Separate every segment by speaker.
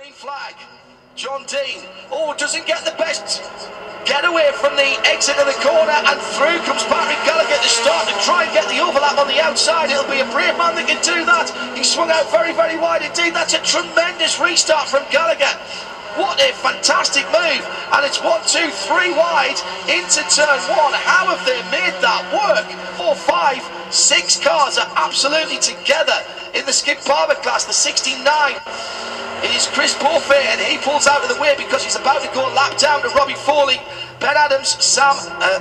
Speaker 1: green flag. John Dean, doesn't get the best getaway from the exit of the corner, and through comes Patrick Gallagher to start to try and get the overlap on the outside. It'll be a brave man that can do that. He swung out very, very wide indeed. That's a tremendous restart from Gallagher. What a fantastic move, and it's 1, 2, 3 wide into turn 1. How have they made that work? 4, 5, 6 cars are absolutely together in the Skip Barber class. The 69 is Chris Beaufait, and he pulls out of the way because he's about to go lap down to Robbie Foley, Ben Adams,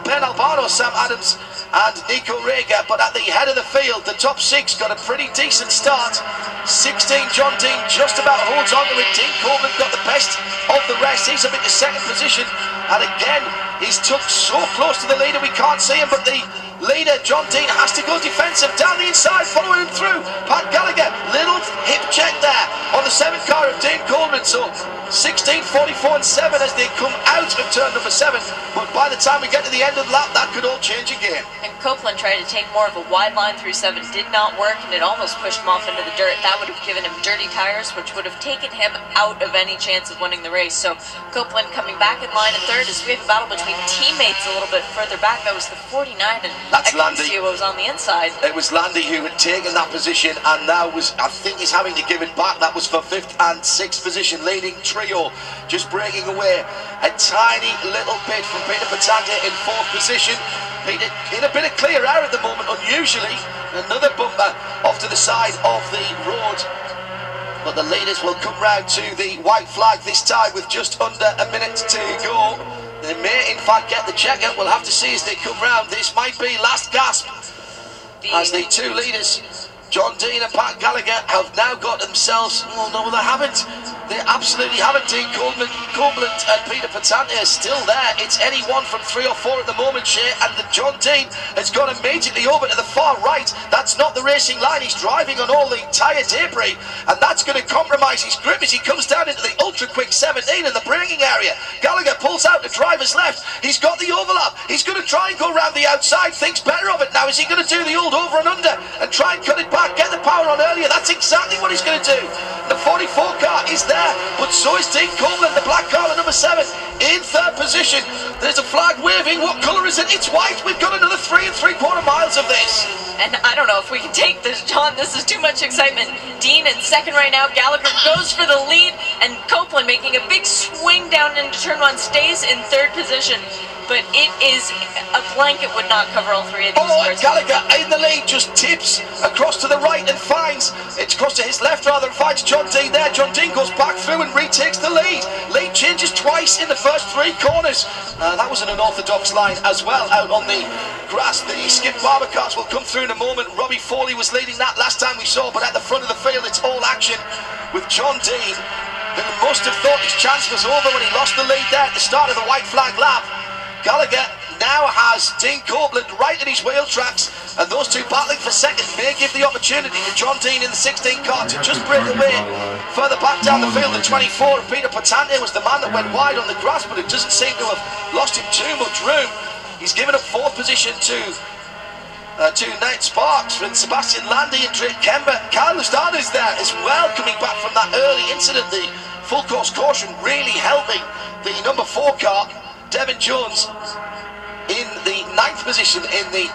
Speaker 1: Ben Albano, Sam Adams and Nico Rega. But at the head of the field, the top 6 got a pretty decent start. 16, John Dean just about holds on to it. Dean Coleman got the best of the rest. He's up into second position, and again he's tucked so close to the leader we can't see him, but the leader, John Dean, has to go defensive down the inside, following him through. Pat Gallagher, little hip check there on the 7 car of Dean Coleman. So 16, 44 and 7 as they come out of turn number 7. But by the time we get to the end of the lap, that could all change again.
Speaker 2: And Copeland tried to take more of a wide line through 7, did not work, and it almost pushed him off into the dirt. That would have given him dirty tires, which would have taken him out of any chance of winning the race. So Copeland coming back in line in 3rd as we have a battle between teammates a little bit further back. That was the 49, and
Speaker 1: that's Landy.
Speaker 2: Was on the inside.
Speaker 1: It was Landy who had taken that position, and now I think he's having to give it back. That was for 5th and 6th position. Leading trio just breaking away a tiny little bit from Peter Patante in 4th position. Peter in a bit of clear air at the moment, unusually. Another bumper off to the side of the road. But the leaders will come round to the white flag this time with just under a minute to go. They may in fact get the checkout. We'll have to see as they come round. This might be last gasp as the 2 leaders, John Dean and Pat Gallagher, have now got themselves, well, no, they haven't. They absolutely haven't. Dean Coleman and Peter Patante are still there. It's anyone from 3 or 4 at the moment, Shay, and the John Dean has gone immediately over to the far right. That's not the racing line. He's driving on all the tyre debris, and that's going to compromise his grip as he comes down into the ultra-quick 17 in the braking area. Gallagher pulls out to driver's left. He's got the overlap. He's going to try and go around the outside. Thinks better of it now. Is he going to do the old over and under and try and cut it back, get the power on earlier? That's exactly what he's going to do. The 44 car is there, but so is Dean Coleman, the black car, number 7, in 3rd position. There's a flag waving. What colour is it? It's white. We've got another 3 3/4 miles of this.
Speaker 2: And I don't know if we can take this, John. This is too much excitement. Dean in 2nd right now. Gallagher goes for the lead, and Copeland making a big swing down into turn 1, stays in 3rd position. But it is a blanket would not cover all 3 of these cars.
Speaker 1: Gallagher in the lead just tips across to the right and finds, it's across to his left rather, and finds John Dean there. John Dean goes back through and retakes the lead. Lead changes twice in the first 3 corners. That was an unorthodox line as well out on the grass. The Skip Barber cars will come through in a moment. Robbie Foley was leading that last time we saw, but at the front of the field it's all action with John Dean, who must have thought his chance was over when he lost the lead there at the start of the white flag lap. Gallagher now has Dean Copeland right at his wheel tracks, and those 2 battling for 2nd may give the opportunity to John Dean in the 16 car to just break away further back down the field. The 24 of Peter Patante was the man that went wide on the grass, but it doesn't seem to have lost him too much room. He's given up 4th position to Nate Sparks from Sebastian Landy and Drake Kemba. Carl Lustana is there as well, coming back from that early incident. The full course caution really helping the number 4 car. Devin Jones in the 9th position in the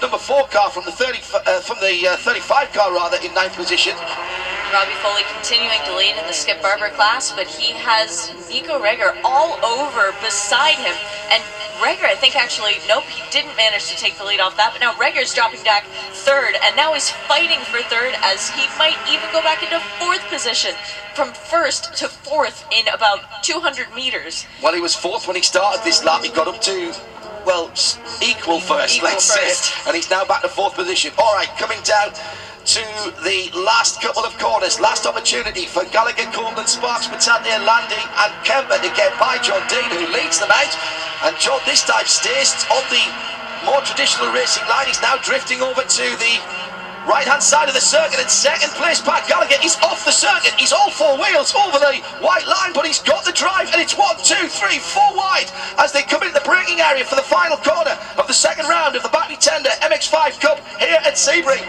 Speaker 1: number 4 car from the 35 car rather, in 9th position.
Speaker 2: Robbie Foley continuing to lead in the Skip Barber class, but he has Nico Rega all over beside him. And Rega, I think actually, nope, he didn't manage to take the lead off that, but now Rega's dropping back 3rd, and now he's fighting for 3rd as he might even go back into 4th position. From 1st to 4th in about 200 meters.
Speaker 1: Well, he was 4th when he started this lap. He got up to, well, equal first, let's say, and he's now back to 4th position. All right, coming down to the last couple of corners. Last opportunity for Gallagher, Coleman, Sparks, Patante, Landy and Kemba to get by John Dean, who leads them out. And John this time stays on the more traditional racing line. He's now drifting over to the right-hand side of the circuit. In second place, Pat Gallagher. He's off the circuit. He's all four wheels over the white line, but he's got the drive, and it's 1, 2, 3, 4 wide as they come into the braking area for the final corner of the second round of the Battery Tender MX-5 Cup here at Sebring.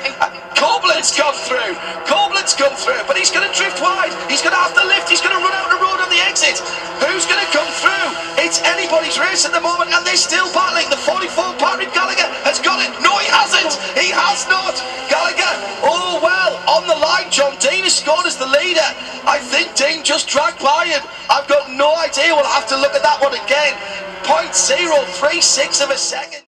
Speaker 1: Corblin's come through. Corblin's come through, but he's going to drift wide. He's going to have to lift. He's going to run out the road on the exit. Who's going to come through? It's anybody's race at the moment, and they're still battling. The 44 Patrick Gallagher has got it. No, he hasn't. He has not. Gallagher, oh well, on the line. John Dean has scored as the leader. I think Dean just dragged by him. I've got no idea. We'll have to look at that one again. 0.036 of a second.